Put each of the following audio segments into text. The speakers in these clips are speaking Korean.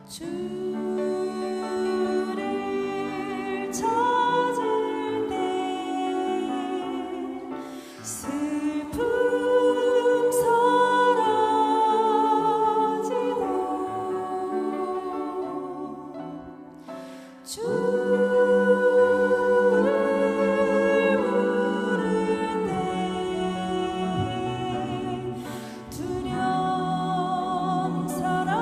주를 찾을 때 슬픔 사라지고 주를 부를 때 두려움 사라지고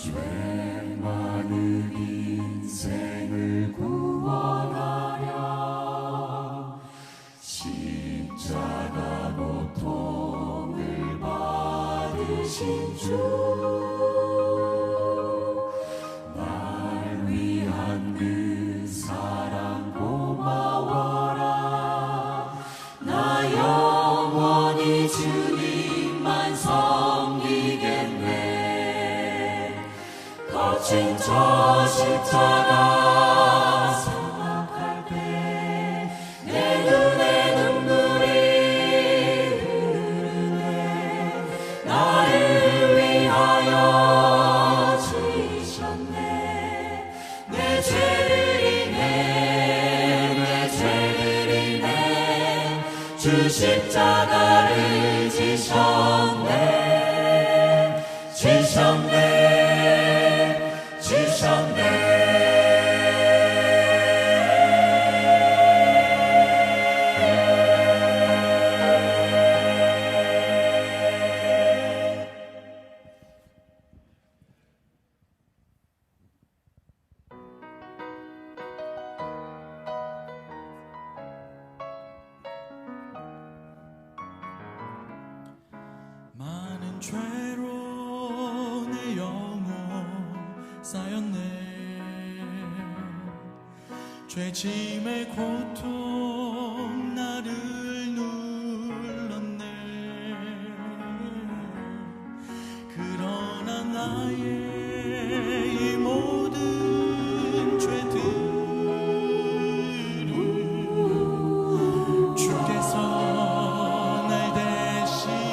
죄 많은 인생을 구원하려 십자가 고통을 받으신 주, 날 위한 그 사랑 고마워라. 나 영원히 주님만 섬기겠네. 거친 저 십자가 생각할 때 내 눈에 눈물이 흐르네. 나를 위하여 지셨네. 내 죄를 인해, 내 죄를 인해 주 십자가를 지셨네. 지셨네. 지셨네. 많은 죄로 내 영혼 쌓였네. 죄짐의 고통 나를 눌렀네. 그러나 나의 이 모든 죄들을 주께서 날 대신했네.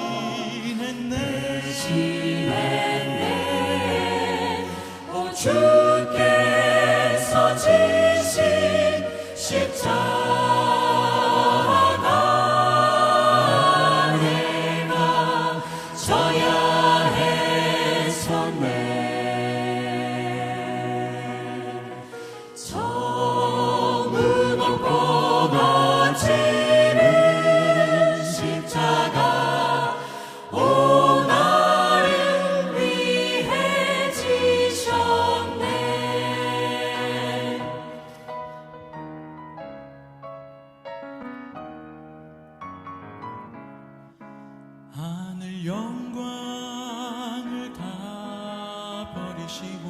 오 주께서 지신 십자가 내가 져야 했었네. 저 무겁고 거칠은 십자가 오 나를 위해 지셨네. 하늘 영광을 다 버리시고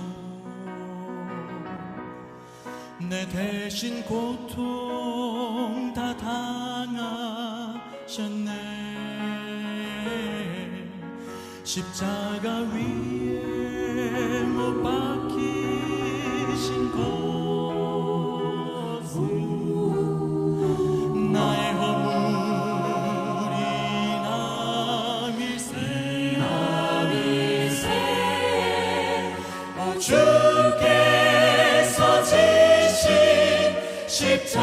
내 대신 고통 다 당하셨네. 십자가 위에 못 박히신 것은 나의 허물이 남일세. 오 주께서 지신 십자가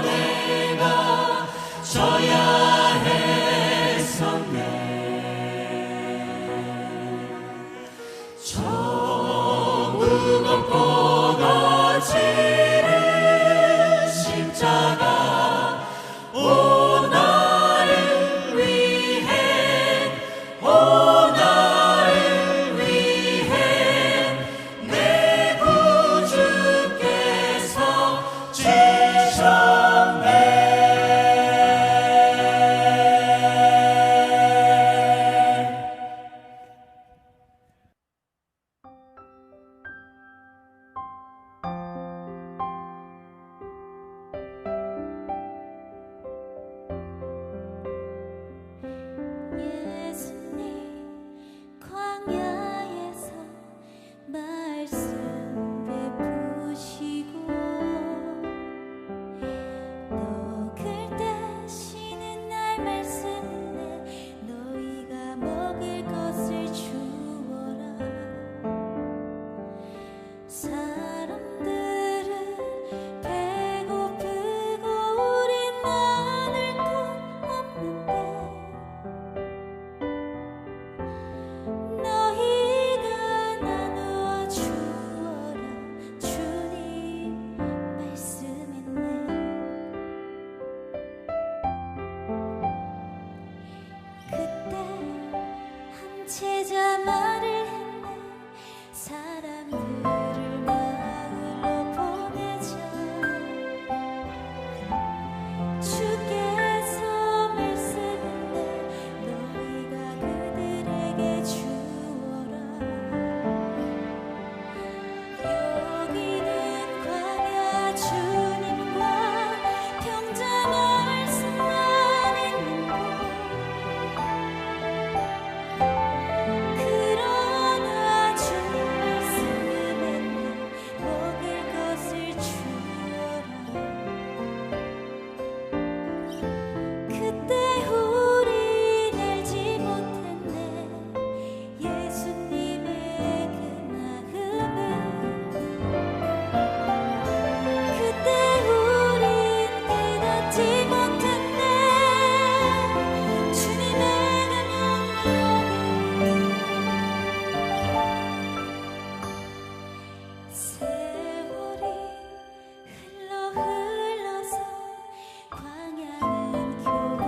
내가 져야 했었네. 저 무겁고 거칠은 십자가 오 나를 위해 오 그때 우린 알지 못했네 예수님의 그 마음을 그때 우린 깨닫지 못했네 주님의 그 능력을 세월이 흘러서 광야는 교회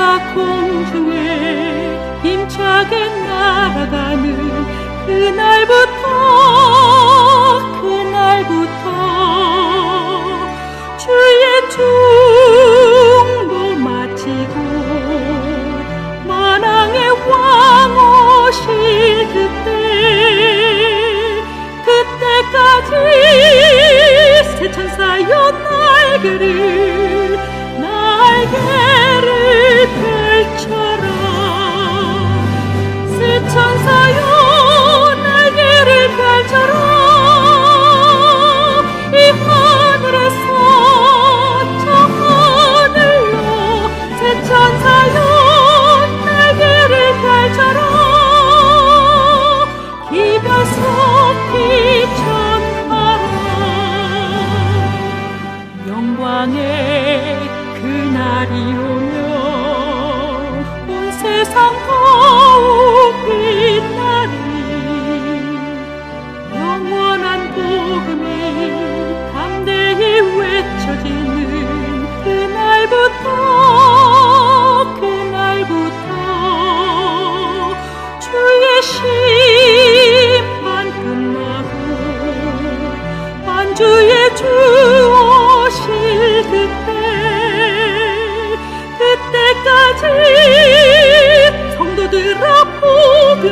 천사 공중에 힘차게 날아가는 그날부터 주의 중보 마치고 만왕의 왕 오실 그때까지 새 천사여 날개를 펼쳐라. 새 천사여 날개를 펼쳐라. 이 하늘에서 저 하늘로 새 천사여 날개를 펼쳐라. 기별 속히 전하라. 영광의 그날이 오면 온 세상 더욱 빛나리. 영원한 복음이 담대히 외쳐지는 그날부터 주의 심판 끝나고 만주의 주 오실 그때까지 성도들아 복음을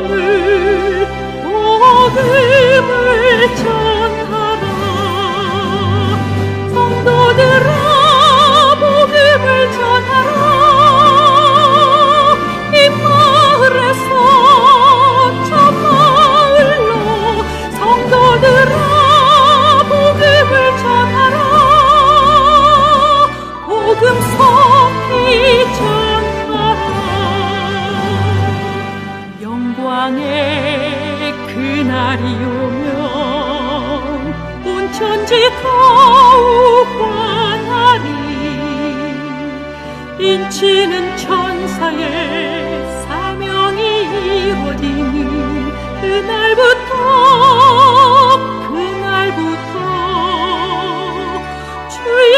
전하라. 성도들아 복음을 전하라. 이 마을에서 저 마을로 성도들아 복음을 전하라. 복음 속히 전하라. 영광의 그날이 오면 온 천지 더욱 환하리. 인치는 천사의 사명이 이루어지는 그날부터 주의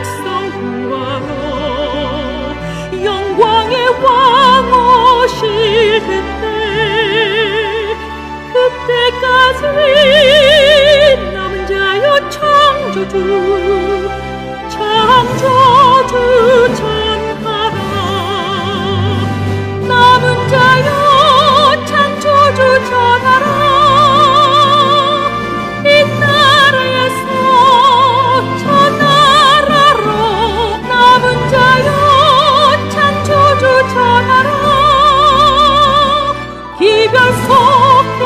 백성 구하러 영광의 왕 오실 그때까지 남은 자여 창조주 전하라. 남은 자여 창조주 전하라. 이 나라에서 저 나라로 남은 자여 창조주 전하라. 기별 속히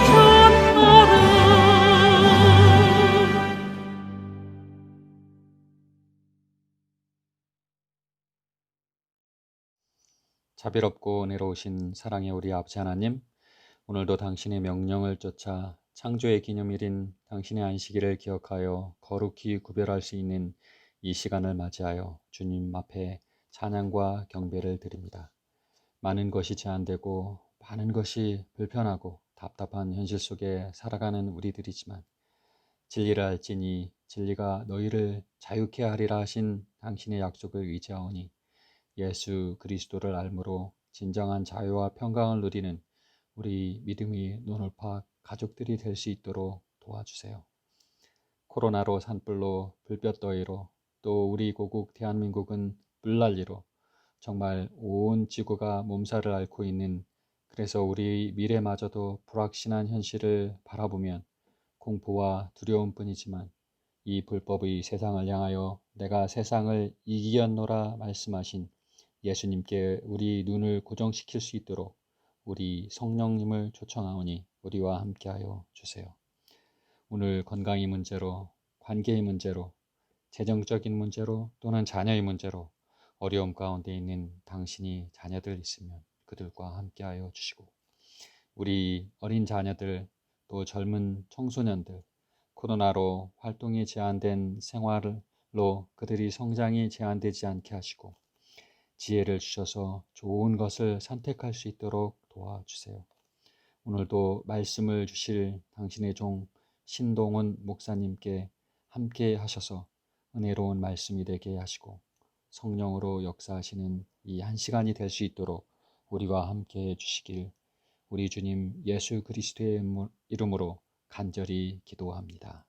전하라. 자비롭고 은혜로우신 사랑의 우리 아버지 하나님, 오늘도 당신의 명령을 쫓아 창조의 기념일인 당신의 안식일을 기억하여 거룩히 구별할 수 있는 이 시간을 맞이하여 주님 앞에 찬양과 경배를 드립니다. 많은 것이 제한되고 많은 것이 불편하고 답답한 현실 속에 살아가는 우리들이지만 진리를 알지니 진리가 너희를 자유케 하리라 하신 당신의 약속을 의지하오니 예수 그리스도를 알므로 진정한 자유와 평강을 누리는 우리 믿음의 노놀파 가족들이 될 수 있도록 도와주세요. 코로나로 산불로 불볕더위로 또 우리 고국 대한민국은 물난리로 정말 온 지구가 몸살을 앓고 있는, 그래서 우리 미래마저도 불확실한 현실을 바라보면 공포와 두려움뿐이지만 이 불법의 세상을 향하여 내가 세상을 이기겠노라 말씀하신 예수님께 우리 눈을 고정시킬 수 있도록 우리 성령님을 초청하오니 우리와 함께하여 주세요. 오늘 건강의 문제로, 관계의 문제로, 재정적인 문제로 또는 자녀의 문제로 어려움 가운데 있는 당신이 자녀들 있으면 그들과 함께하여 주시고, 우리 어린 자녀들 또 젊은 청소년들 코로나로 활동이 제한된 생활로 그들이 성장이 제한되지 않게 하시고 지혜를 주셔서 좋은 것을 선택할 수 있도록 도와주세요. 오늘도 말씀을 주실 당신의 종 신동훈 목사님께 함께 하셔서 은혜로운 말씀이 되게 하시고 성령으로 역사하시는 이 한 시간이 될 수 있도록 우리와 함께 해주시길 우리 주님 예수 그리스도의 이름으로 간절히 기도합니다.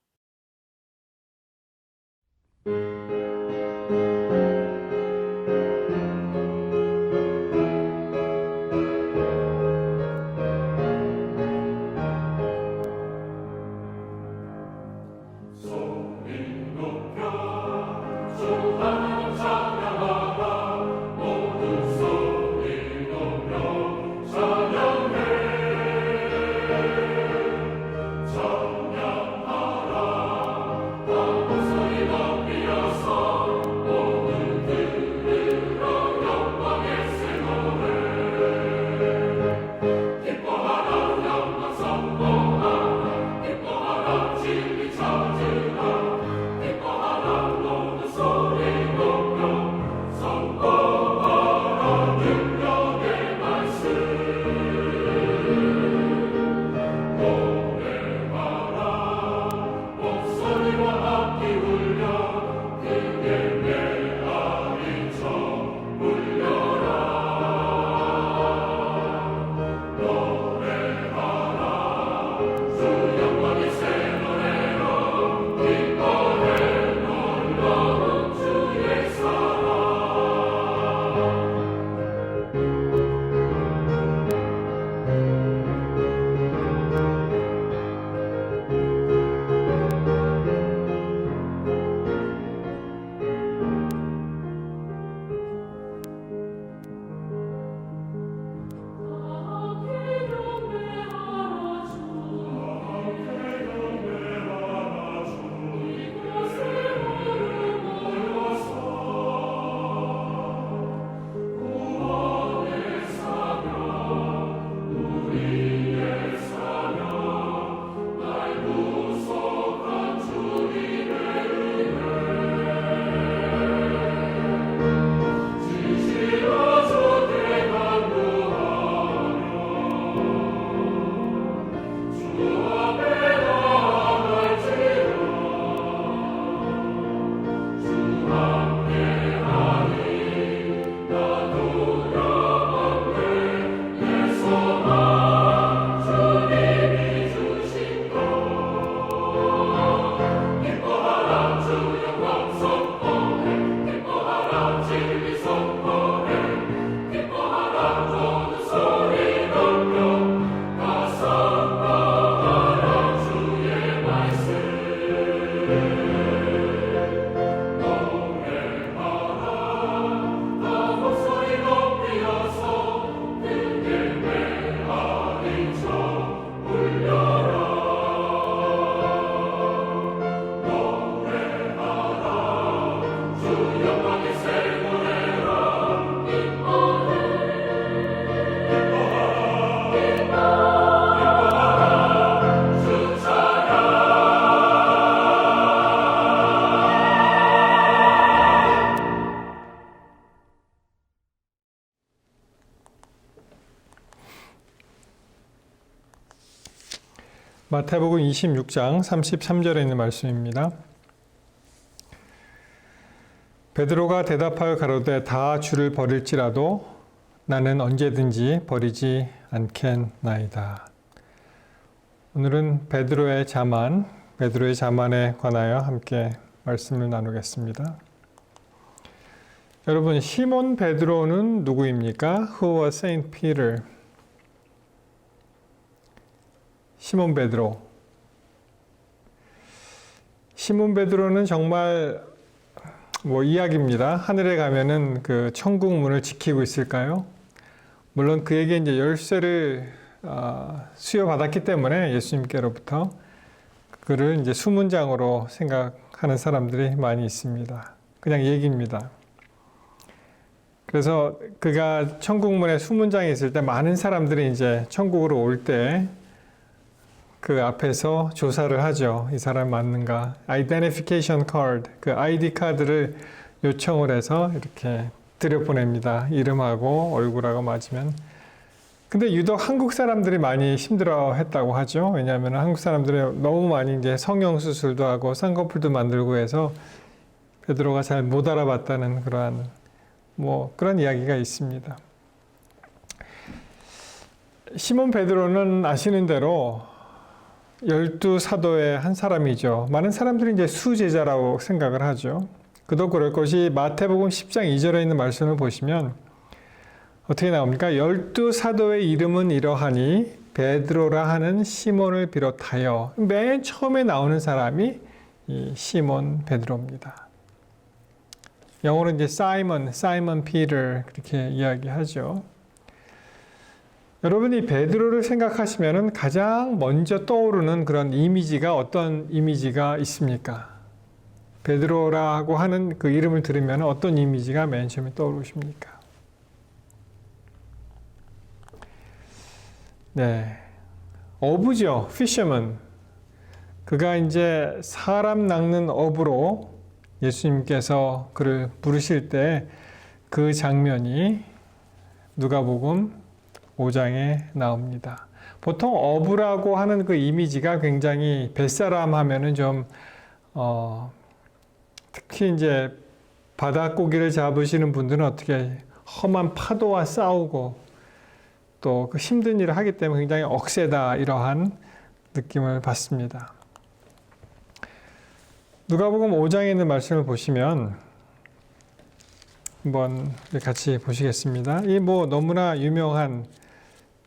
마태복음 26장 33절에 있는 말씀입니다. 베드로가 대답하여 가로되 다 주를 버릴지라도 나는 언제든지 버리지 않겠나이다. 오늘은 베드로의 자만에 관하여 함께 말씀을 나누겠습니다. 여러분, 시몬 베드로는 누구입니까? Who was Saint Peter? 시몬 베드로는 정말 이야기입니다. 하늘에 가면은 그 천국 문을 지키고 있을까요? 물론 그에게 이제 열쇠를 수여받았기 때문에 예수님께로부터 그를 이제 수문장으로 생각하는 사람들이 많이 있습니다. 그냥 얘기입니다. 그래서 그가 천국문에 수문장에 있을 때 많은 사람들이 이제 천국으로 올 때 그 앞에서 조사를 하죠. 이 사람 맞는가? Identification card, 그 ID 카드를 요청을 해서 이렇게 들여보냅니다. 이름하고 얼굴하고 맞으면. 근데 유독 한국 사람들이 많이 힘들어 했다고 하죠. 왜냐하면 한국 사람들이 너무 많이 이제 성형 수술도 하고 쌍꺼풀도 만들고 해서 베드로가 잘 못 알아봤다는 그런 이야기가 있습니다. 시몬 베드로는 아시는 대로 12사도의 한 사람이죠. 많은 사람들이 이제 수제자라고 생각을 하죠. 그도 그럴 것이 마태복음 10장 2절에 있는 말씀을 보시면 어떻게 나옵니까? 12사도의 이름은 이러하니 베드로라 하는 시몬을 비롯하여, 맨 처음에 나오는 사람이 이 시몬 베드로입니다. 영어로 이제 사이먼 피터 그렇게 이야기하죠. 여러분이 베드로를 생각하시면 가장 먼저 떠오르는 그런 이미지가 어떤 이미지가 있습니까? 베드로라고 하는 그 이름을 들으면 어떤 이미지가 맨 처음에 떠오르십니까? 네, 어부죠. fisherman. 그가 이제 사람 낚는 어부로 예수님께서 그를 부르실 때 그 장면이 누가복음 5장에 나옵니다. 보통 어부라고 하는 그 이미지가 굉장히 뱃사람 하면은 좀 특히 이제 바닷고기를 잡으시는 분들은 어떻게 험한 파도와 싸우고 또 그 힘든 일을 하기 때문에 굉장히 억세다, 이러한 느낌을 받습니다. 누가복음 5장에 있는 말씀을 보시면 한번 같이 보시겠습니다. 이 너무나 유명한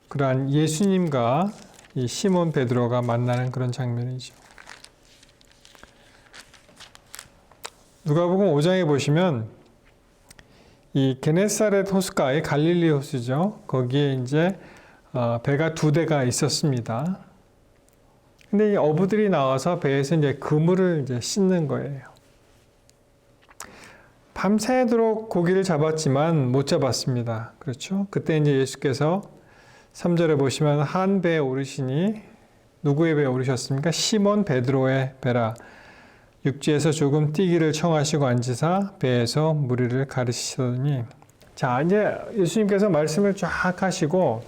그러한 예수님과 이 시몬 베드로가 만나는 그런 장면이죠. 누가복음 5장에 보시면 이 게네사렛 호수가의 갈릴리 호수죠. 거기에 이제 배가 2대가 있었습니다. 근데 이 어부들이 나와서 배에서 이제 그물을 이제 씻는 거예요. 밤새도록 고기를 잡았지만 못 잡았습니다. 그렇죠? 그때 이제 예수께서 3절에 보시면 한 배에 오르시니, 누구의 배에 오르셨습니까? 시몬 베드로의 배라. 육지에서 조금 뛰기를 청하시고 앉으사 배에서 무리를 가르치시더니, 자, 이제 예수님께서 말씀을 쫙 하시고,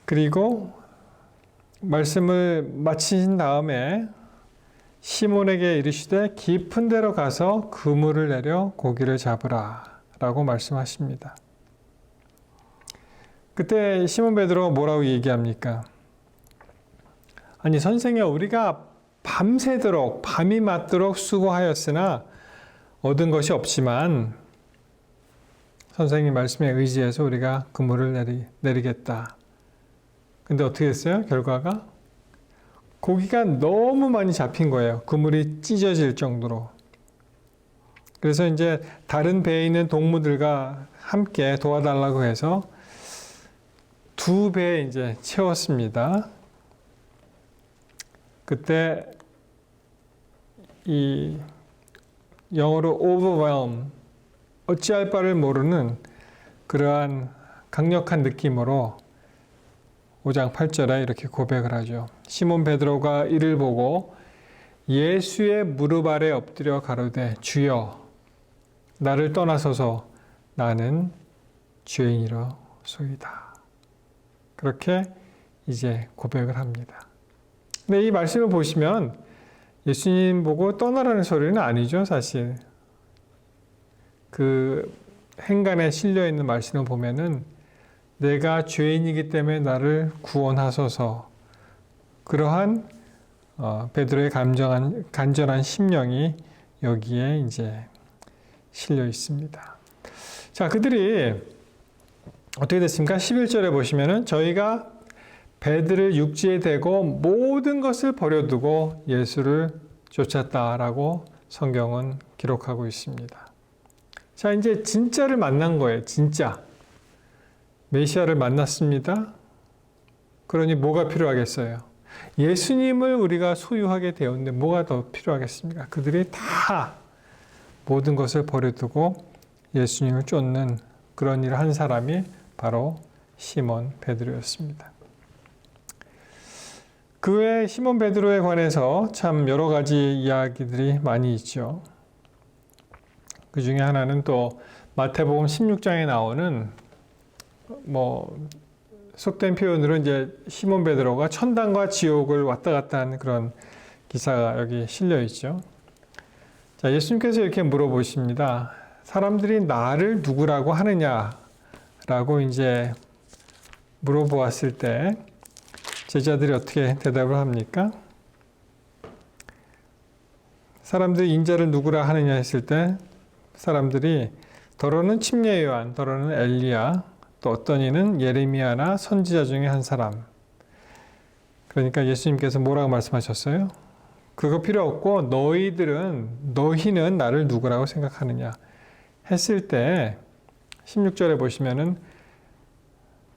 그리고 말씀을 마치신 다음에 시몬에게 이르시되 깊은 데로 가서 그물을 내려 고기를 잡으라 라고 말씀하십니다. 그때 시몬 베드로가 뭐라고 얘기합니까? 아니 선생님, 우리가 밤새도록 밤이 맞도록 수고하였으나 얻은 것이 없지만 선생님 말씀에 의지해서 우리가 그물을 내리겠다. 근데 어떻게 됐어요? 결과가 고기가 너무 많이 잡힌 거예요. 그물이 찢어질 정도로. 그래서 이제 다른 배에 있는 동무들과 함께 도와달라고 해서 2배 이제 채웠습니다. 그때 이 영어로 overwhelm, 어찌할 바를 모르는 그러한 강력한 느낌으로 5장 8절에 이렇게 고백을 하죠. 시몬 베드로가 이를 보고 예수의 무릎 아래 엎드려 가로되 주여 나를 떠나소서 나는 죄인이로소이다. 그렇게 이제 고백을 합니다. 근데 이 말씀을 보시면 예수님 보고 떠나라는 소리는 아니죠, 사실. 그 행간에 실려 있는 말씀을 보면은 내가 죄인이기 때문에 나를 구원하소서. 그러한 베드로의 간절한 심령이 여기에 이제 실려 있습니다. 자, 그들이 어떻게 됐습니까? 11절에 보시면은 저희가 배들을 육지에 대고 모든 것을 버려두고 예수를 쫓았다라고 성경은 기록하고 있습니다. 자, 이제 진짜를 만난 거예요. 진짜. 메시아를 만났습니다. 그러니 뭐가 필요하겠어요? 예수님을 우리가 소유하게 되었는데 뭐가 더 필요하겠습니까? 그들이 다 모든 것을 버려두고 예수님을 쫓는 그런 일을 한 사람이 바로 시몬 베드로였습니다. 그 외에 시몬 베드로에 관해서 참 여러 가지 이야기들이 많이 있죠. 그 중에 하나는 또 마태복음 16장에 나오는 속된 표현으로 이제 시몬 베드로가 천당과 지옥을 왔다 갔다 하는 그런 기사가 여기 실려 있죠. 자, 예수님께서 이렇게 물어보십니다. 사람들이 나를 누구라고 하느냐라고 이제 물어보았을 때 제자들이 어떻게 대답을 합니까? 사람들이 인자를 누구라 하느냐 했을 때 사람들이 더러는 침례 요한, 더러는 엘리야, 또 어떤 이는 예레미야나 선지자 중에 한 사람. 그러니까 예수님께서 뭐라고 말씀하셨어요? 그거 필요 없고 너희는 나를 누구라고 생각하느냐 했을 때 16절에 보시면은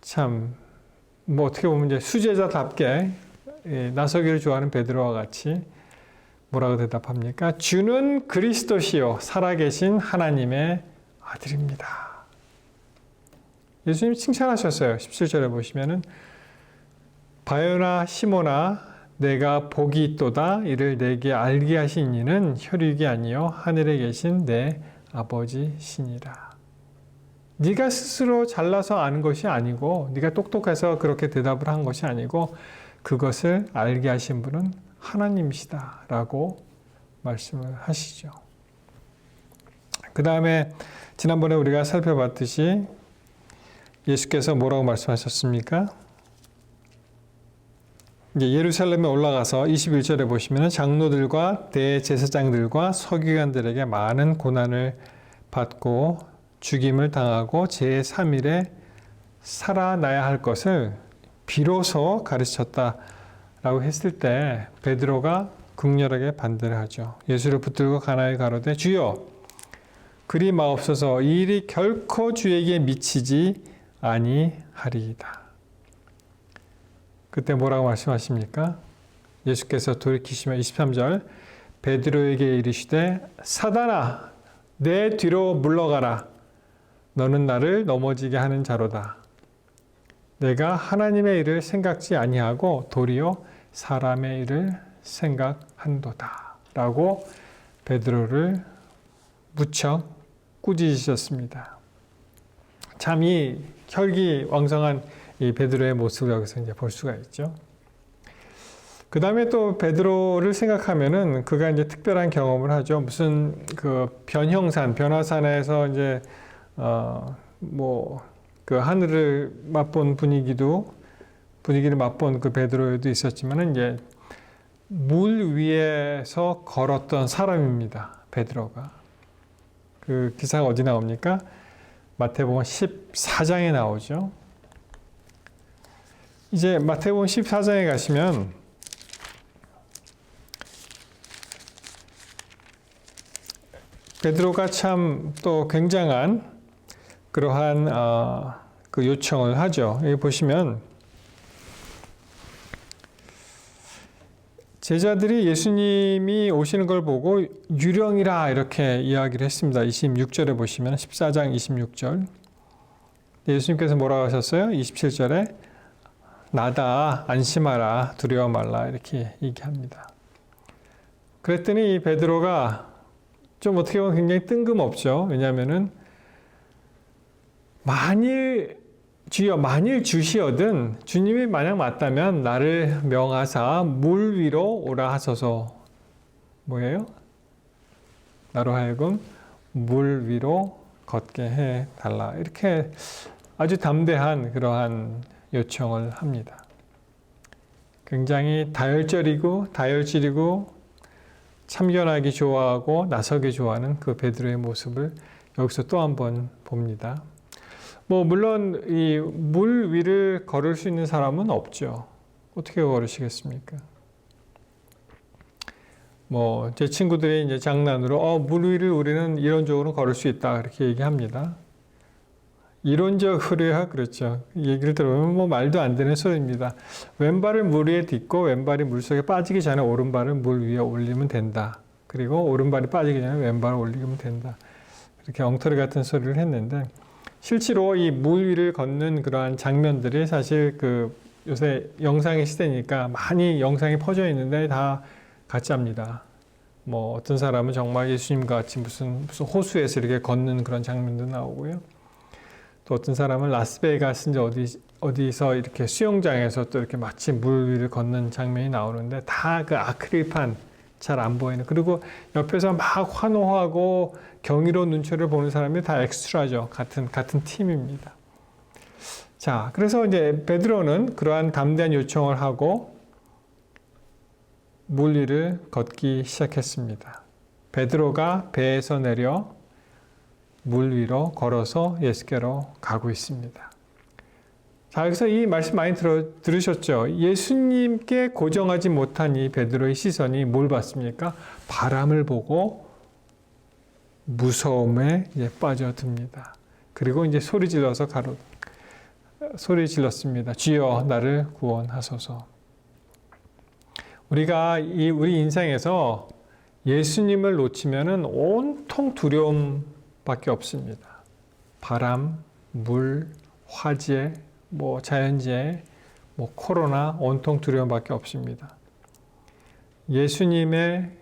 참 뭐 어떻게 보면 이제 수제자답게 나서기를 좋아하는 베드로와 같이 뭐라고 대답합니까? 주는 그리스도시요 살아계신 하나님의 아들입니다. 예수님이 칭찬하셨어요. 17절에 보시면은 바요나 시모나 내가 복이 있도다 이를 내게 알게 하신 이는 혈육이 아니요 하늘에 계신 내 아버지시니라. 네가 스스로 잘나서 아는 것이 아니고 네가 똑똑해서 그렇게 대답을 한 것이 아니고 그것을 알게 하신 분은 하나님이시다라고 말씀을 하시죠. 그 다음에 지난번에 우리가 살펴봤듯이 예수께서 뭐라고 말씀하셨습니까? 이제 예루살렘에 올라가서 21절에 보시면 장로들과 대제사장들과 서기관들에게 많은 고난을 받고 죽임을 당하고 제3일에 살아나야 할 것을 비로소 가르쳤다라고 했을 때 베드로가 극렬하게 반대를 하죠. 예수를 붙들고 가나에 가로되 주여 그리 마옵소서 이 일이 결코 주에게 미치지 아니하리이다. 그때 뭐라고 말씀하십니까? 예수께서 돌이키시며 23절 베드로에게 이르시되 사단아 내 뒤로 물러가라 너는 나를 넘어지게 하는 자로다. 내가 하나님의 일을 생각지 아니하고 도리어 사람의 일을 생각한도다. 라고 베드로를 무척 꾸짖으셨습니다. 참 이 혈기왕성한 이 베드로의 모습을 여기서 이제 볼 수가 있죠. 그 다음에 또 베드로를 생각하면은 그가 이제 특별한 경험을 하죠. 무슨 그 변화산에서 이제 그 하늘을 맛본 분위기를 맛본 그 베드로에도 있었지만은 이제 물 위에서 걸었던 사람입니다. 베드로가. 그 기사가 어디 나옵니까? 마태복음 14장에 나오죠. 이제 마태복음 14장에 가시면 베드로가 참 또 굉장한 그러한 그 요청을 하죠. 여기 보시면 제자들이 예수님이 오시는 걸 보고 유령이라 이렇게 이야기를 했습니다. 26절에 보시면 14장 26절 예수님께서 뭐라고 하셨어요? 27절에 나다 안심하라 두려워 말라 이렇게 얘기합니다. 그랬더니 이 베드로가 좀 어떻게 보면 굉장히 뜬금없죠. 왜냐하면은 만일 주시거든 주님이 만약 맞다면 나를 명하사 물 위로 오라 하소서. 뭐예요? 나로 하여금 물 위로 걷게 해 달라. 이렇게 아주 담대한 그러한 요청을 합니다. 굉장히 다혈질이고 참견하기 좋아하고 나서기 좋아하는 그 베드로의 모습을 여기서 또 한 번 봅니다. 물론 이 물 위를 걸을 수 있는 사람은 없죠. 어떻게 걸으시겠습니까? 제 친구들이 이제 장난으로 물 위를 우리는 이론적으로 걸을 수 있다 그렇게 얘기합니다. 이론적으로야 그렇죠. 얘기를 들어보면 말도 안 되는 소리입니다. 왼발을 물 위에 딛고 왼발이 물속에 빠지기 전에 오른발을 물 위에 올리면 된다. 그리고 오른발이 빠지기 전에 왼발을 올리면 된다. 이렇게 엉터리 같은 소리를 했는데 실제로 이 물 위를 걷는 그러한 장면들이 사실 요새 영상의 시대니까 많이 영상이 퍼져 있는데 다 가짜입니다. 어떤 사람은 정말 예수님과 같이 무슨 호수에서 이렇게 걷는 그런 장면도 나오고요. 또 어떤 사람은 라스베이거스인지 어디서 이렇게 수영장에서 또 이렇게 마치 물 위를 걷는 장면이 나오는데 다 그 아크릴판 잘 안 보이는. 그리고 옆에서 막 환호하고 경이로운 눈초리를 보는 사람이 다 엑스트라죠. 같은 팀입니다. 자, 그래서 이제 베드로는 그러한 담대한 요청을 하고 물 위를 걷기 시작했습니다. 베드로가 배에서 내려 물 위로 걸어서 예수께로 가고 있습니다. 자, 여기서 이 말씀 많이 들으셨죠? 예수님께 고정하지 못한 이 베드로의 시선이 뭘 봤습니까? 바람을 보고 무서움에 이제 빠져듭니다. 그리고 이제 소리 질렀습니다. 주여 나를 구원하소서. 우리가 우리 인생에서 예수님을 놓치면은 온통 두려움밖에 없습니다. 바람, 물, 화재, 자연재해, 코로나, 온통 두려움밖에 없습니다. 예수님께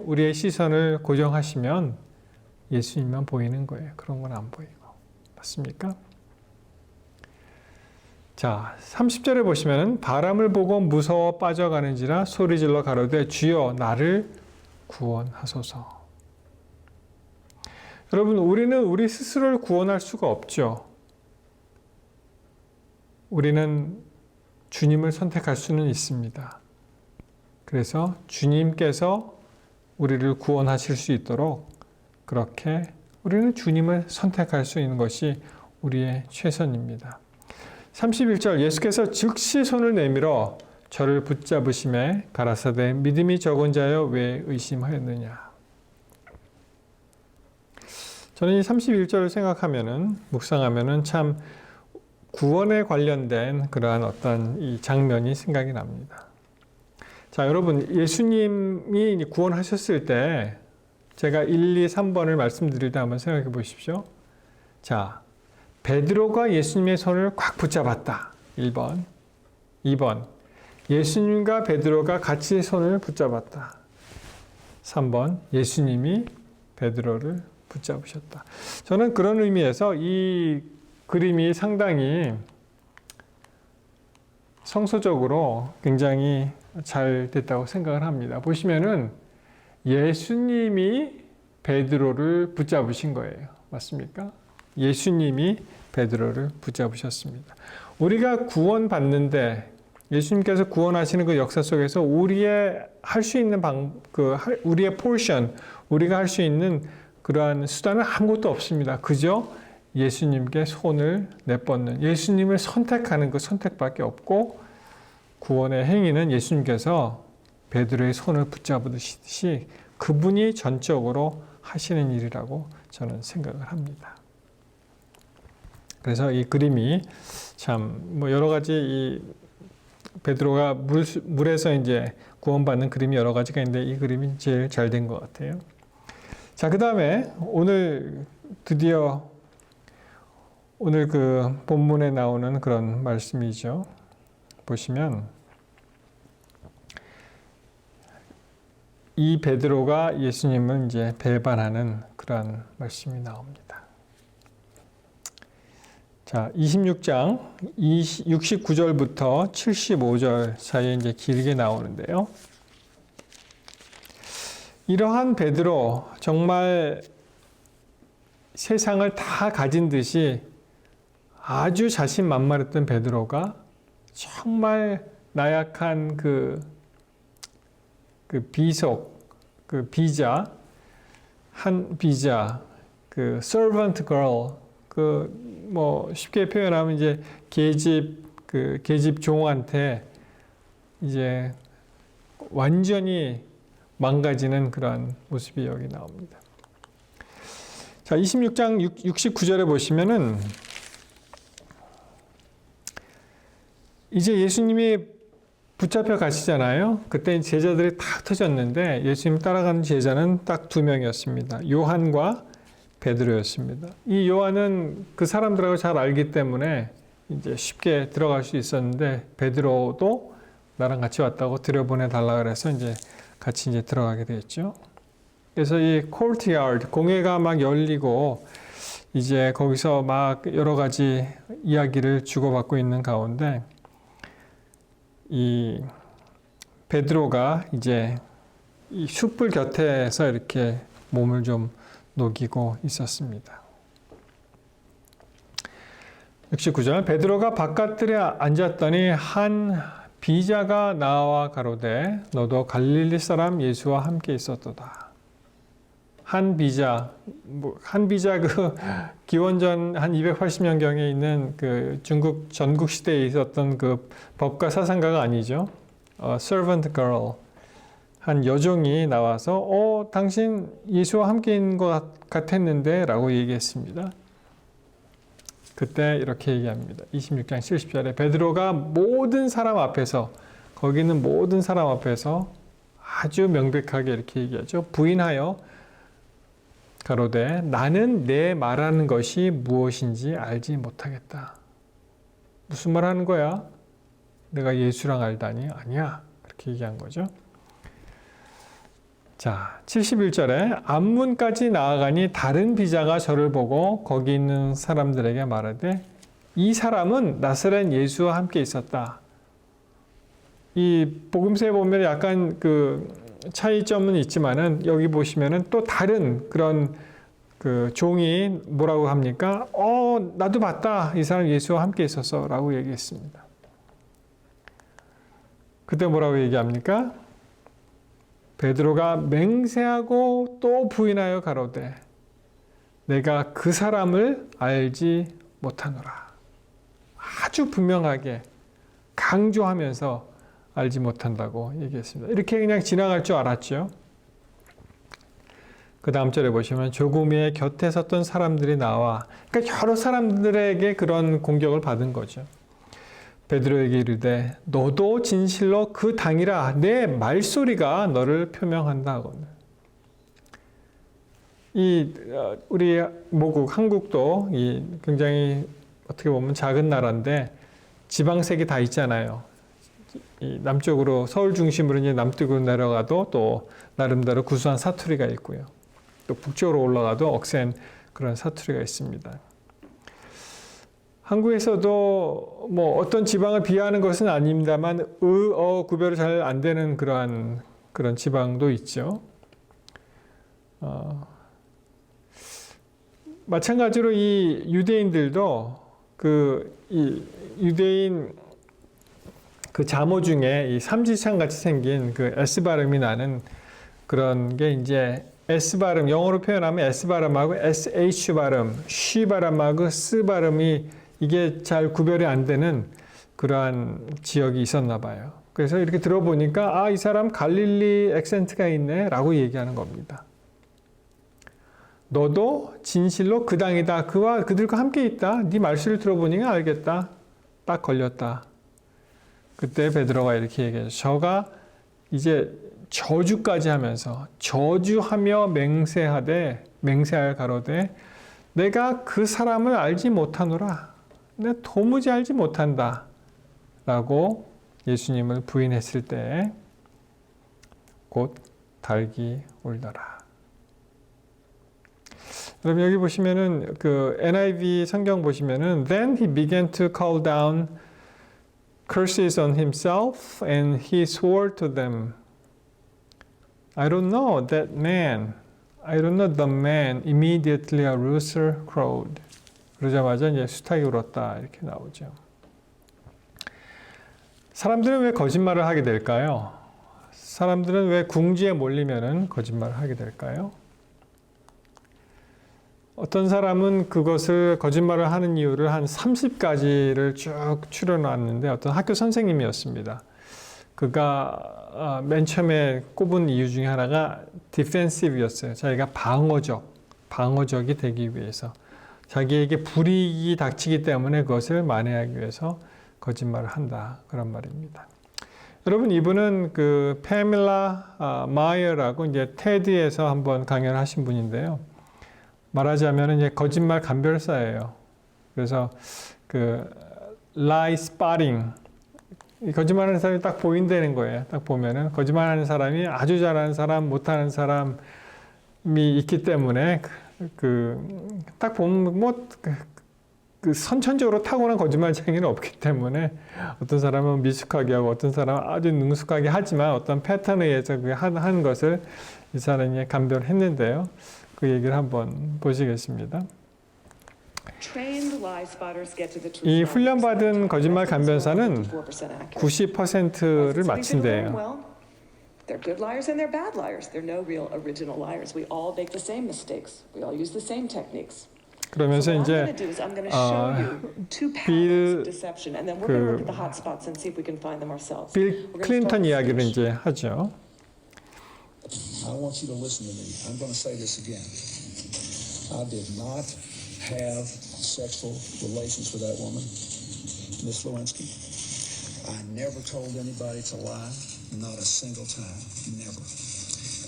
우리의 시선을 고정하시면 예수님만 보이는 거예요. 그런 건 안 보이고. 맞습니까? 자, 30절에 보시면은 바람을 보고 무서워 빠져가는지라 소리질러 가로되 주여 나를 구원하소서. 여러분, 우리는 우리 스스로를 구원할 수가 없죠. 우리는 주님을 선택할 수는 있습니다. 그래서 주님께서 우리를 구원하실 수 있도록 그렇게 우리는 주님을 선택할 수 있는 것이 우리의 최선입니다. 31절 예수께서 즉시 손을 내밀어 저를 붙잡으심에 가라사대 믿음이 적은 자여 왜 의심하였느냐. 저는 이 31절을 생각하면은 묵상하면은 참 구원에 관련된 그러한 어떤 이 장면이 생각이 납니다. 자, 여러분 예수님이 구원하셨을 때 제가 1, 2, 3번을 말씀드릴 때 한번 생각해 보십시오. 자, 베드로가 예수님의 손을 꽉 붙잡았다. 1번. 2번. 예수님과 베드로가 같이 손을 붙잡았다. 3번. 예수님이 베드로를 붙잡으셨다. 저는 그런 의미에서 이 그림이 상당히 성서적으로 굉장히 잘 됐다고 생각을 합니다. 보시면은 예수님이 베드로를 붙잡으신 거예요. 맞습니까? 예수님이 베드로를 붙잡으셨습니다. 우리가 구원받는데 예수님께서 구원하시는 그 역사 속에서 우리의 할 수 있는 우리의 포션, 우리가 할 수 있는 그러한 수단은 아무것도 없습니다. 그저 예수님께 손을 내뻗는, 예수님을 선택하는 그 선택밖에 없고 구원의 행위는 예수님께서 베드로의 손을 붙잡으시듯이 그분이 전적으로 하시는 일이라고 저는 생각을 합니다. 그래서 이 그림이 참 여러 가지 이 베드로가 물에서 이제 구원받는 그림이 여러 가지가 있는데 이 그림이 제일 잘 된 것 같아요. 자, 그 다음에 오늘 드디어 오늘 그 본문에 나오는 그런 말씀이죠. 보시면 이 베드로가 예수님을 이제 배반하는 그런 말씀이 나옵니다. 자, 26장 69절부터 75절 사이에 이제 길게 나오는데요. 이러한 베드로, 정말 세상을 다 가진 듯이 아주 자신만만했던 베드로가 정말 나약한 그 비자, 그 servant girl, 쉽게 표현하면 이제 계집 종한테 이제 완전히 망가지는 그러한 모습이 여기 나옵니다. 자, 26장 69절에 보시면은 이제 예수님이 붙잡혀 가시잖아요. 그때 제자들이 다 흩어졌는데 예수님 따라가는 제자는 딱 2명이었습니다. 요한과 베드로였습니다. 이 요한은 그 사람들하고 잘 알기 때문에 이제 쉽게 들어갈 수 있었는데 베드로도 나랑 같이 왔다고 들여보내 달라 그래서 이제 같이 이제 들어가게 됐죠. 그래서 이 코르트야드, 공회가 막 열리고 이제 거기서 막 여러 가지 이야기를 주고받고 있는 가운데 이 베드로가 이제 이 숯불 곁에서 이렇게 몸을 좀 녹이고 있었습니다. 69절 베드로가 바깥들에 앉았더니 한 비자가 나와 가로되 너도 갈릴리 사람 예수와 함께 있었도다. 한 비자 그 기원전 한 280년경에 있는 그 중국 전국 시대에 있었던 그 법가 사상가가 아니죠. servant girl 한 여종이 나와서 당신 예수와 함께 있는 것 같았는데 라고 얘기했습니다. 그때 이렇게 얘기합니다. 26장 70절에 베드로가 모든 사람 앞에서 거기 있는 모든 사람 앞에서 아주 명백하게 이렇게 얘기하죠. 부인하여 가로되 나는 내 말하는 것이 무엇인지 알지 못하겠다. 무슨 말 하는 거야? 내가 예수랑 알다니? 아니야. 그렇게 얘기한 거죠. 자, 71절에 앞문까지 나아가니 다른 비자가 저를 보고 거기 있는 사람들에게 말하되 이 사람은 나사렛 예수와 함께 있었다. 이 복음서에 보면 약간 그 차이점은 있지만은 여기 보시면은 또 다른 그런 그 종이 뭐라고 합니까? 나도 봤다. 이 사람 예수와 함께 있었어. 라고 얘기했습니다. 그때 뭐라고 얘기합니까? 베드로가 맹세하고 또 부인하여 가로되 내가 그 사람을 알지 못하노라. 아주 분명하게 강조하면서 알지 못한다고 얘기했습니다. 이렇게 그냥 지나갈 줄 알았죠. 그 다음 절에 보시면 조금 후에 곁에 섰던 사람들이 나와 그러니까 여러 사람들에게 그런 공격을 받은 거죠. 베드로에게 이르되 너도 진실로 그 당이라 내 말소리가 너를 표명한다 하거든. 우리 모국 한국도 굉장히 어떻게 보면 작은 나라인데 지방색이 다 있잖아요. 남쪽으로 서울 중심으로 이제 남쪽으로 내려가도 또 나름대로 구수한 사투리가 있고요. 또 북쪽으로 올라가도 억센 그런 사투리가 있습니다. 한국에서도 뭐 어떤 지방을 비하하는 것은 아닙니다만 구별이 잘 안 되는 그런 지방도 있죠. 마찬가지로 이 유대인들도 이 유대인 그 자모 중에 이 삼지창 같이 생긴 그 S 발음이 나는 그런 게 이제 S 발음, 영어로 표현하면 S 발음하고 SH 발음, 쉬 발음하고 S 발음이 이게 잘 구별이 안 되는 그러한 지역이 있었나 봐요. 그래서 이렇게 들어보니까 이 사람 갈릴리 액센트가 있네 라고 얘기하는 겁니다. 너도 진실로 그 당이다. 그와 그들과 함께 있다. 네 말씀을 들어보니까 알겠다. 딱 걸렸다. 그때 베드로가 이렇게 얘기해요. 저가 이제 저주까지 하면서 저주하며 맹세할 가로되 내가 그 사람을 알지 못하노라. 내가 도무지 알지 못한다. 라고 예수님을 부인했을 때 곧 닭이 울더라. 여러분 여기 보시면은 그 NIV 성경 보시면은 Then he began to call down curses on himself and he swore to them. I don't know that man. I don't know the man. Immediately a rooster crowed. 그러자마자 이제 수탉이 울었다 이렇게 나오죠. 사람들은 왜 거짓말을 하게 될까요? 사람들은 왜 궁지에 몰리면은 거짓말을 하게 될까요? 어떤 사람은 그것을 거짓말을 하는 이유를 한 30가지를 쭉 추려놨는데 어떤 학교 선생님이었습니다. 그가 맨 처음에 꼽은 이유 중에 하나가 디펜시브였어요. 자기가 방어적이 되기 위해서. 자기에게 불이익이 닥치기 때문에 그것을 만회하기 위해서 거짓말을 한다. 그런 말입니다. 여러분 이분은 그 페밀라 마이어라고 이제 테드에서 한번 강연을 하신 분인데요. 말하자면 이제 거짓말 감별사예요. 그래서 그 lie spotting 거짓말하는 사람이 딱 보인다는 거예요. 딱 보면은 거짓말하는 사람이 아주 잘하는 사람, 못하는 사람이 있기 때문에 딱 보면 뭐 그 선천적으로 타고난 거짓말쟁이는 없기 때문에 어떤 사람은 미숙하게 하고 어떤 사람은 아주 능숙하게 하지만 어떤 패턴에 의해서 하는 것을 이 사람이 감별했는데요. 그 얘기를 한번 보시겠습니다. 이 훈련받은 거짓말 감별사는 90%를 맞춘대요. They're good liars and they're bad liars. They're no real original liars. We all make the same mistakes. We all use the same techniques. 그러면서 So what I'm 이제 going to do is I'm going to show you two patterns of deception, and then we're going to look at the hot spots and see if we can find them ourselves. 빌 클린턴 이야기를 이제 하죠. I want you to listen to me. I'm going to say this again. I did not have sexual relations with that woman, Miss Lewinsky. I never told anybody to lie. Not a single time. Never.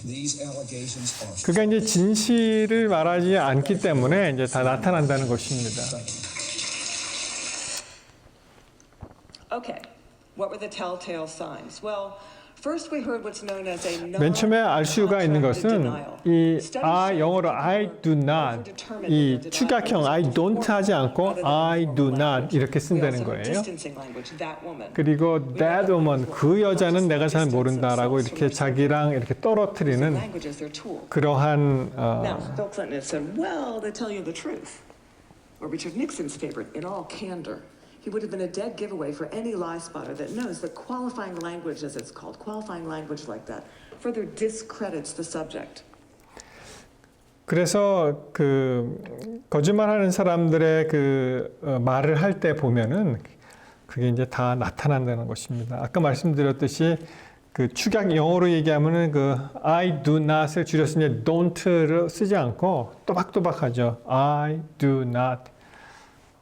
These allegations are. 그가 이제 진실을 말하지 않기 때문에 이제 다 나타난다는 것입니다. Okay. What were the telltale signs? Well, first we heard what's known as a 맨 처음에 알 수가 있는 것은 이 영어로 I do not 이 축약형 I don't 하지 않고 I do not 이렇게 쓴다는 거예요. 그리고 that woman 그 여자는 내가 잘 모른다라고 이렇게 자기랑 이렇게 떨어뜨리는 그러한 Now, Bill Clinton has said, well, they tell you the truth. Or Richard Nixon's favorite, in all candor. He would have been a dead giveaway for any lie spotter that knows that qualifying language, as it's called, qualifying language like that, further discredits the subject. 그래서 그 거짓말하는 사람들의 그 말을 할 때 보면은 그게 이제 다 나타난다는 것입니다. 아까 말씀드렸듯이 그 축약 영어로 얘기하면은 그 I do not을 줄여서 이제 don't를 쓰지 않고 또박또박하죠. I do not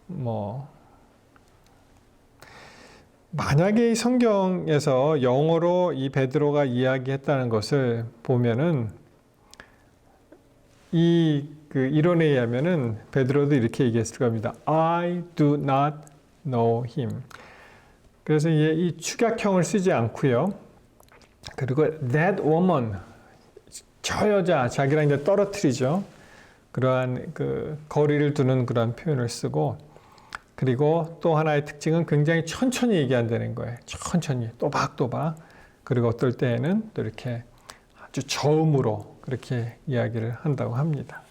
뭐 만약에 이 성경에서 영어로 이 베드로가 이야기했다는 것을 보면은 이 그 이론에 의하면은 베드로도 이렇게 얘기했을 겁니다. I do not know him. 그래서 이 축약형을 쓰지 않고요. 그리고 that woman 저 여자 자기랑 이제 떨어뜨리죠. 그러한 그 거리를 두는 그런 표현을 쓰고. 그리고 또 하나의 특징은 굉장히 천천히 얘기한다는 거예요. 천천히 또박또박. 그리고 어떨 때에는 또 이렇게 아주 저음으로 그렇게 이야기를 한다고 합니다.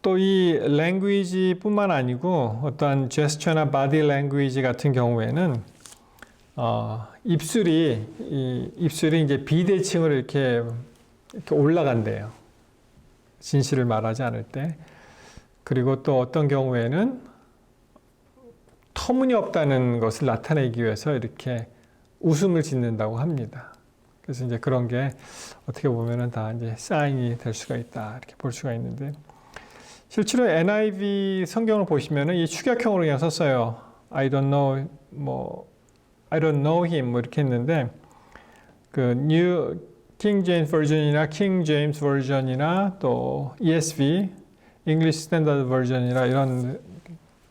또 이 랭귀지뿐만 아니고 어떠한 제스처나 바디 랭귀지 같은 경우에는 입술이 이제 비대칭으로 이렇게 올라간대요. 진실을 말하지 않을 때. 그리고 또 어떤 경우에는 터무니없다는 것을 나타내기 위해서 이렇게 웃음을 짓는다고 합니다. 그래서 이제 그런 게 어떻게 보면은 다 이제 사인이 될 수가 있다 이렇게 볼 수가 있는데 실제로 NIV 성경을 보시면은 이 축약형으로 그냥 썼어요. I don't know I don't know him 뭐 이렇게 했는데 그 New King James Version이나 King James Version이나 또 ESV English Standard Version이나 이런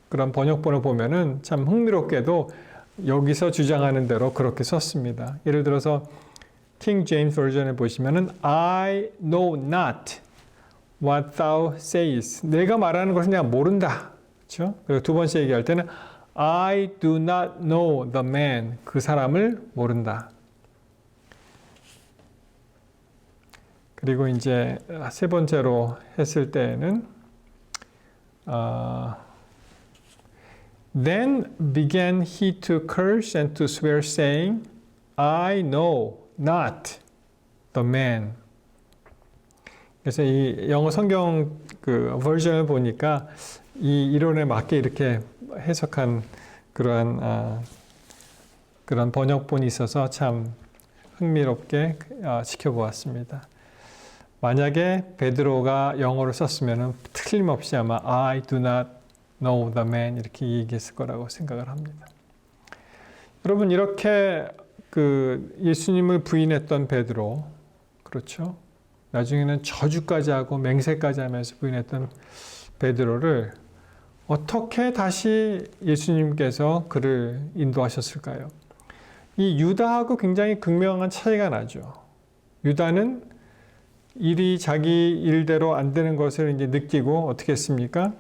그런 번역본을 보면은 참 흥미롭게도 여기서 주장하는 대로 그렇게 썼습니다. 예를 들어서 King James Version을 보시면은 I know not what thou sayest. 내가 말하는 것은 내가 모른다. 그렇죠? 그리고 두 번째 얘기할 때는 I do not know the man. 그 사람을 모른다. 그리고 이제 세 번째로 했을 때는 Then began he to curse and to swear, saying, I know not the man. 그래서 이 영어 성경 그 버전을 보니까 이 이론에 맞게 이렇게 해석한 그러한 그런 번역본이 있어서 참 흥미롭게 지켜보았습니다. 만약에 베드로가 영어를 썼으면 틀림없이 아마 I do not know the man 이렇게 얘기했을 거라고 생각을 합니다. 여러분 이렇게 그 예수님을 부인했던 베드로 그렇죠? 나중에는 저주까지 하고 맹세까지 하면서 부인했던 베드로를 어떻게 다시 예수님께서 그를 인도하셨을까요? 이 유다하고 굉장히 극명한 차이가 나죠. 유다는 일이 자기 일대로 안 되는 것을 이제 느끼고 어떻게 했습니까?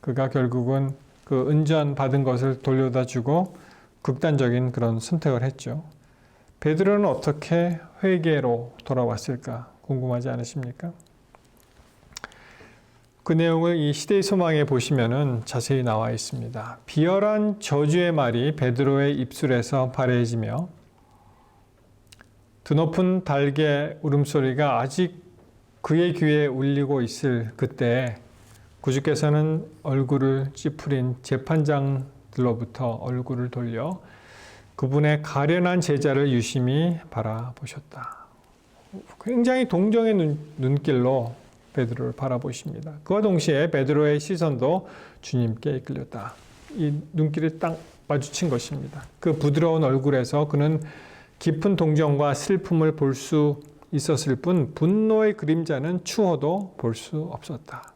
그가 결국은 그 은전 받은 것을 돌려다 주고 극단적인 그런 선택을 했죠. 베드로는 어떻게 회개로 돌아왔을까 궁금하지 않으십니까? 그 내용을 이 시대의 소망에 보시면은 자세히 나와 있습니다. 비열한 저주의 말이 베드로의 입술에서 발해지며 드높은 닭의 울음소리가 아직 그의 귀에 울리고 있을 그때 구주께서는 얼굴을 찌푸린 재판장들로부터 얼굴을 돌려 그분의 가련한 제자를 유심히 바라보셨다. 굉장히 동정의 눈길로 베드로를 바라보십니다. 그와 동시에 베드로의 시선도 주님께 이끌렸다. 이 눈길이 딱 마주친 것입니다. 그 부드러운 얼굴에서 그는 깊은 동정과 슬픔을 볼 수 있었을 뿐 분노의 그림자는 추워도 볼 수 없었다.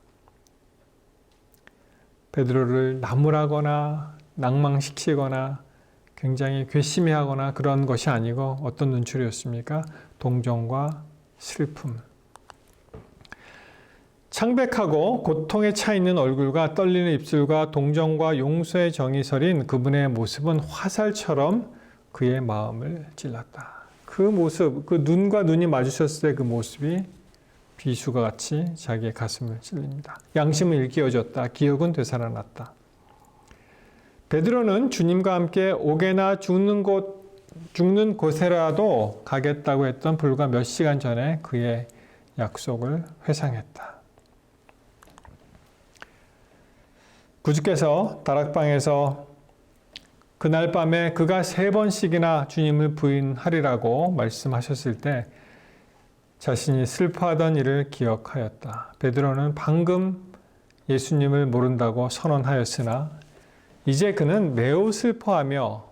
베드로를 나무라거나 낭망시키거나 굉장히 괘씸해하거나 그런 것이 아니고 어떤 눈초리였습니까? 동정과 슬픔. 창백하고 고통에 차 있는 얼굴과 떨리는 입술과 동정과 용서의 정이 서린 그분의 모습은 화살처럼 그의 마음을 찔렀다. 그 모습, 그 눈과 눈이 마주쳤을 때 그 모습이 비수가 같이 자기의 가슴을 찔립니다. 양심은 일깨워졌다. 기억은 되살아났다. 베드로는 주님과 함께 옥에나 죽는 곳에라도 가겠다고 했던 불과 몇 시간 전에 그의 약속을 회상했다. 구주께서 다락방에서 그날 밤에 그가 3번씩이나 주님을 부인하리라고 말씀하셨을 때 자신이 슬퍼하던 일을 기억하였다. 베드로는 방금 예수님을 모른다고 선언하였으나 이제 그는 매우 슬퍼하며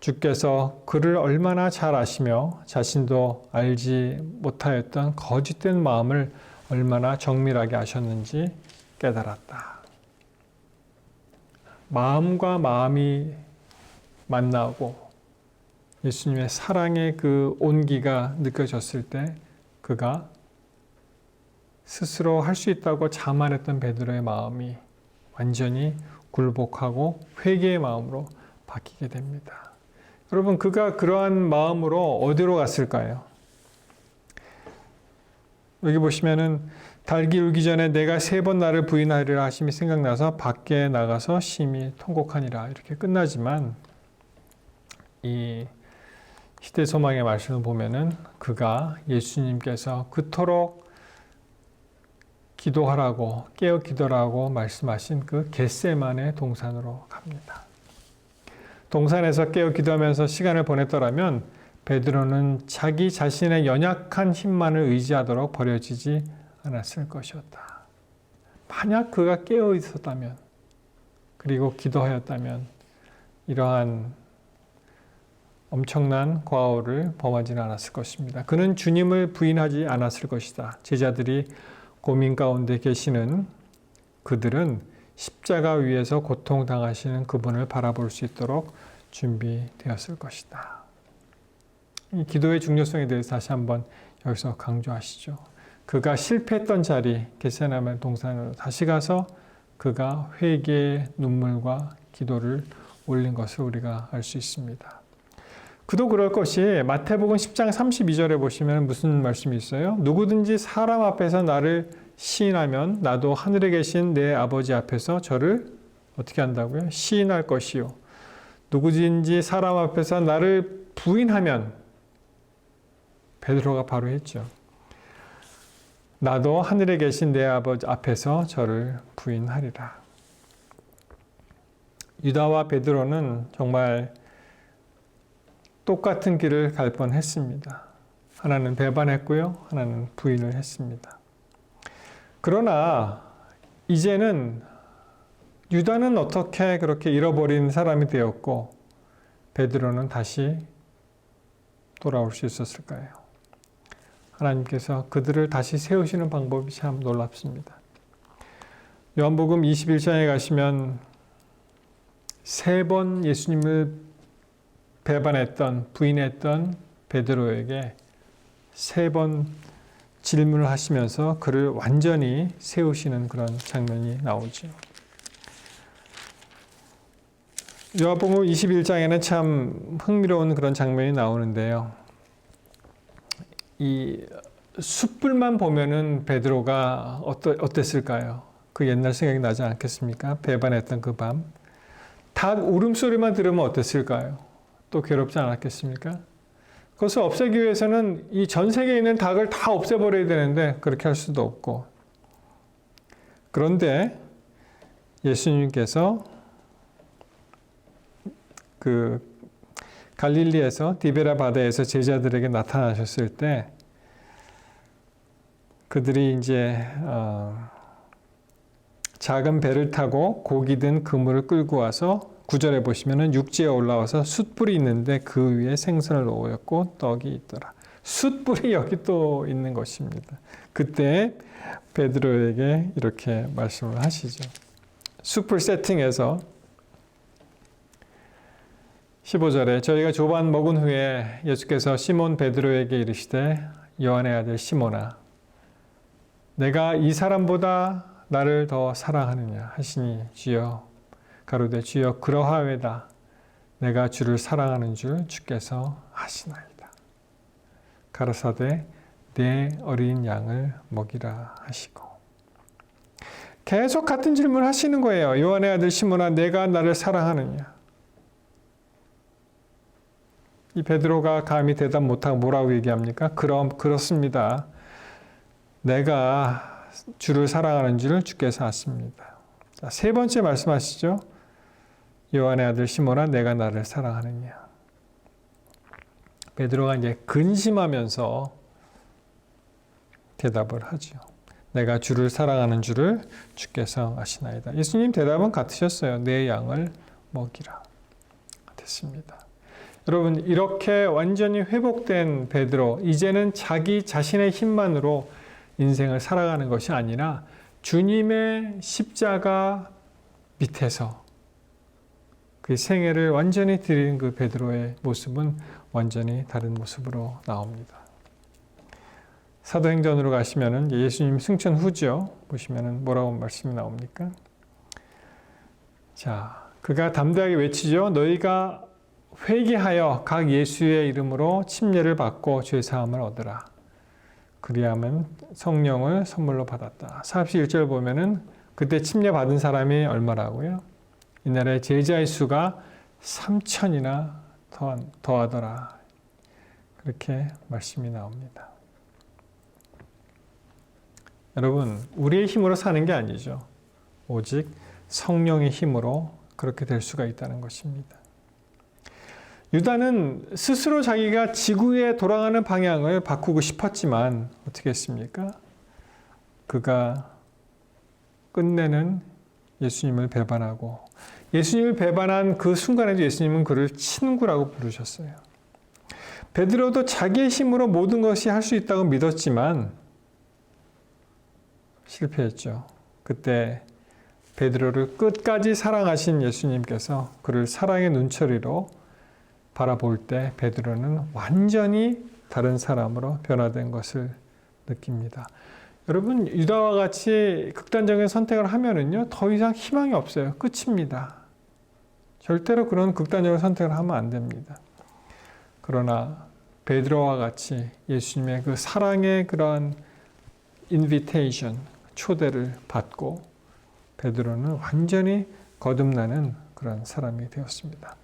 주께서 그를 얼마나 잘 아시며 자신도 알지 못하였던 거짓된 마음을 얼마나 정밀하게 아셨는지 깨달았다. 마음과 마음이 만나고 예수님의 사랑의 그 온기가 느껴졌을 때 그가 스스로 할 수 있다고 자만했던 베드로의 마음이 완전히 굴복하고 회개의 마음으로 바뀌게 됩니다. 여러분, 그가 그러한 마음으로 어디로 갔을까요? 여기 보시면은 달기 울기 전에 내가 3번 나를 부인하리라 하심이 생각나서 밖에 나가서 심히 통곡하니라 이렇게 끝나지만 이 시대 소망의 말씀을 보면은 그가 예수님께서 그토록 기도하라고 깨어 기도라고 말씀하신 그 겟세마네 동산으로 갑니다. 동산에서 깨어 기도하면서 시간을 보냈더라면 베드로는 자기 자신의 연약한 힘만을 의지하도록 버려지지 않았을 것이었다. 만약 그가 깨어 있었다면 그리고 기도하였다면 이러한 엄청난 과오를 범하지는 않았을 것입니다. 그는 주님을 부인하지 않았을 것이다. 제자들이 고민 가운데 계시는 그들은 십자가 위에서 고통당하시는 그분을 바라볼 수 있도록 준비되었을 것이다. 이 기도의 중요성에 대해서 다시 한번 여기서 강조하시죠. 그가 실패했던 자리 겟세마네 동산으로 다시 가서 그가 회개의 눈물과 기도를 올린 것을 우리가 알 수 있습니다. 그도 그럴 것이 마태복음 10장 32절에 보시면 무슨 말씀이 있어요? 누구든지 사람 앞에서 나를 시인하면 나도 하늘에 계신 내 아버지 앞에서 저를 어떻게 한다고요? 시인할 것이요. 누구든지 사람 앞에서 나를 부인하면 베드로가 바로 했죠. 나도 하늘에 계신 내 아버지 앞에서 저를 부인하리라. 유다와 베드로는 정말 똑같은 길을 갈 뻔했습니다. 하나는 배반했고요. 하나는 부인을 했습니다. 그러나 이제는 유다는 어떻게 그렇게 잃어버린 사람이 되었고 베드로는 다시 돌아올 수 있었을까요? 하나님께서 그들을 다시 세우시는 방법이 참 놀랍습니다. 요한복음 21장에 가시면 3번 예수님을 배반했던, 부인했던 베드로에게 3번 질문을 하시면서 그를 완전히 세우시는 그런 장면이 나오죠. 요한복음 21장에는 참 흥미로운 그런 장면이 나오는데요. 이 숯불만 보면은 베드로가 어땠을까요? 그 옛날 생각이 나지 않겠습니까? 배반했던 그 밤. 닭 울음소리만 들으면 어땠을까요? 또 괴롭지 않았겠습니까? 그것을 없애기 위해서는 이 전 세계에 있는 닭을 다 없애버려야 되는데 그렇게 할 수도 없고. 그런데 예수님께서 그 갈릴리에서 디베라 바다에서 제자들에게 나타나셨을 때 그들이 이제 작은 배를 타고 고기 든 그물을 끌고 와서 9절에 보시면은 육지에 올라와서 숯불이 있는데 그 위에 생선을 놓았고 떡이 있더라. 숯불이 여기 또 있는 것입니다. 그때 베드로에게 이렇게 말씀을 하시죠. 숯불 세팅해서 15절에 저희가 조반 먹은 후에 예수께서 시몬 베드로에게 이르시되 요한의 아들 시몬아 내가 이 사람보다 나를 더 사랑하느냐 하시니 주여 가로되 주여 그러하외다 내가 주를 사랑하는 줄 주께서 아시나이다. 가라사대 내 어린 양을 먹이라 하시고 계속 같은 질문을 하시는 거예요. 요한의 아들 시몬아 내가 나를 사랑하느냐. 이 베드로가 감히 대답 못하고 뭐라고 얘기합니까? 그렇습니다. 내가 주를 사랑하는 줄 주께서 아십니다. 자, 세 번째 말씀하시죠. 요한의 아들 시몬아 내가 나를 사랑하느냐. 베드로가 이제 근심하면서 대답을 하죠. 내가 주를 사랑하는 줄을 주께서 아시나이다. 예수님 대답은 같으셨어요. 내 양을 먹이라. 됐습니다. 여러분 이렇게 완전히 회복된 베드로 이제는 자기 자신의 힘만으로 인생을 살아가는 것이 아니라 주님의 십자가 밑에서 그 생애를 완전히 드린 그 베드로의 모습은 완전히 다른 모습으로 나옵니다. 사도행전으로 가시면은 예수님 승천 후죠. 보시면은 뭐라고 말씀이 나옵니까? 자, 그가 담대하게 외치죠. 너희가 회개하여 각 예수의 이름으로 침례를 받고 죄 사함을 얻으라. 그리하면 성령을 선물로 받았다. 41절 보면은 그때 침례 받은 사람이 얼마라고요? 이날에 제자의 수가 3,000이나 더하더라. 그렇게 말씀이 나옵니다. 여러분, 우리의 힘으로 사는 게 아니죠. 오직 성령의 힘으로 그렇게 될 수가 있다는 것입니다. 유다는 스스로 자기가 지구에 돌아가는 방향을 바꾸고 싶었지만 어떻게 했습니까? 그가 끝내는 예수님을 배반하고 예수님을 배반한 그 순간에도 예수님은 그를 친구라고 부르셨어요. 베드로도 자기의 힘으로 모든 것이 할 수 있다고 믿었지만 실패했죠. 그때 베드로를 끝까지 사랑하신 예수님께서 그를 사랑의 눈초리로 바라볼 때 베드로는 완전히 다른 사람으로 변화된 것을 느낍니다. 여러분 유다와 같이 극단적인 선택을 하면은요 더 이상 희망이 없어요. 끝입니다. 절대로 그런 극단적인 선택을 하면 안 됩니다. 그러나 베드로와 같이 예수님의 그 사랑의 그런 인비테이션, 초대를 받고 베드로는 완전히 거듭나는 그런 사람이 되었습니다.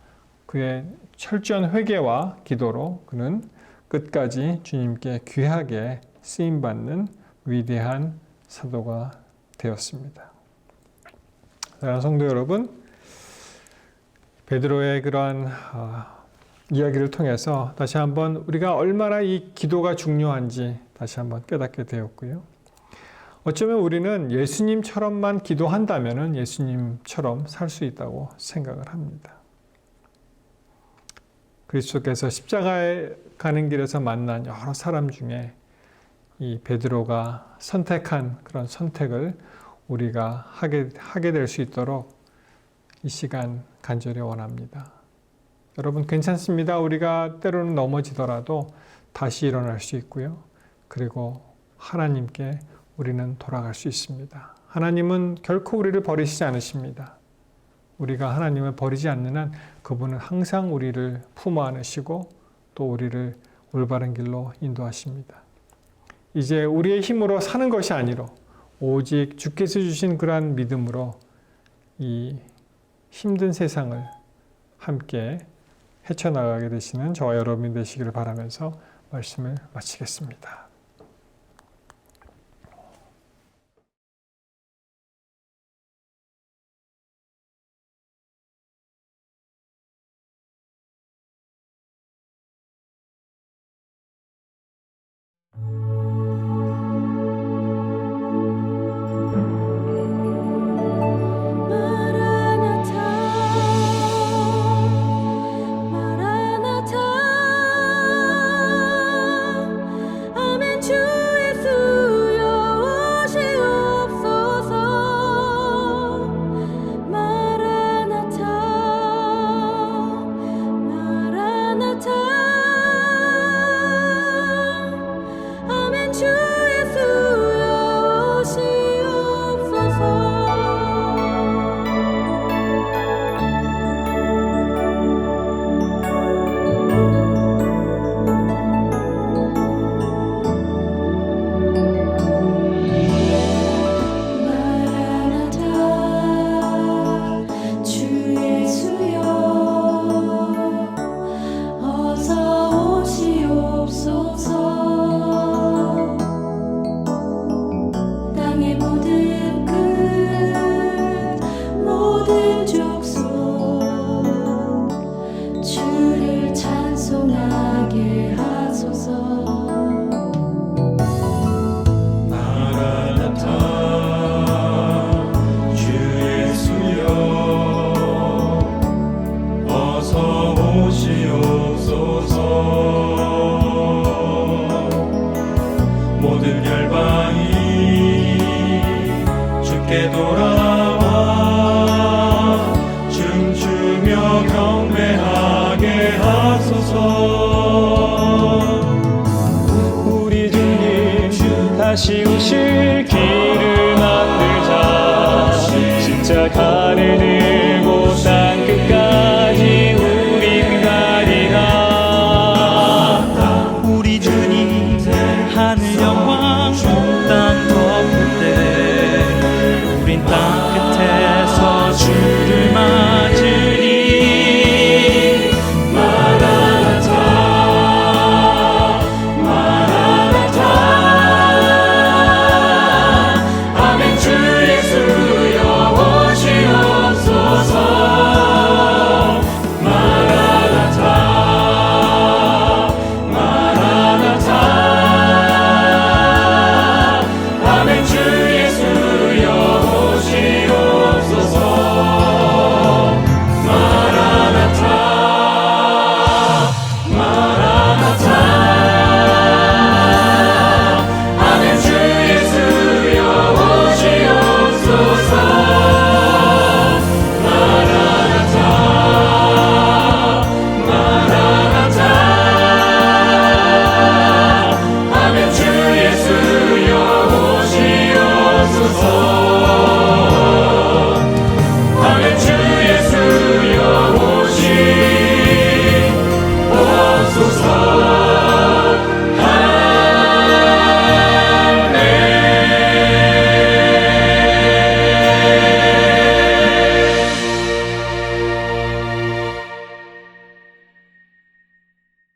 그의 철저한 회개와 기도로 그는 끝까지 주님께 귀하게 쓰임받는 위대한 사도가 되었습니다. 사랑하는 성도 여러분, 베드로의 그러한 이야기를 통해서 다시 한번 우리가 얼마나 이 기도가 중요한지 다시 한번 깨닫게 되었고요. 어쩌면 우리는 예수님처럼만 기도한다면 예수님처럼 살 수 있다고 생각을 합니다. 그리스도께서 십자가에 가는 길에서 만난 여러 사람 중에 이 베드로가 선택한 그런 선택을 우리가 하게 될 수 있도록 이 시간 간절히 원합니다. 여러분 괜찮습니다. 우리가 때로는 넘어지더라도 다시 일어날 수 있고요. 그리고 하나님께 우리는 돌아갈 수 있습니다. 하나님은 결코 우리를 버리시지 않으십니다. 우리가 하나님을 버리지 않는 한 그분은 항상 우리를 품어 안으시고 또 우리를 올바른 길로 인도하십니다. 이제 우리의 힘으로 사는 것이 아니로 오직 주께서 주신 그러한 믿음으로 이 힘든 세상을 함께 헤쳐나가게 되시는 저와 여러분이 되시기를 바라면서 말씀을 마치겠습니다. 아멘. 주 예수여 오시옵소서. 마라나타 마라나타. 아멘. 주 예수여 오시옵소서. 마라나타. 주 예수여 어서 오시옵소서. 땅의 모든 끝 모든 족속 주를 찬송하게 하소서. 마라나타 주 예수여 어서 오시옵소서. 모든 열방이 주께 돌아와 춤추며 경배하게 하소서. 우리 주님 다시 오실 길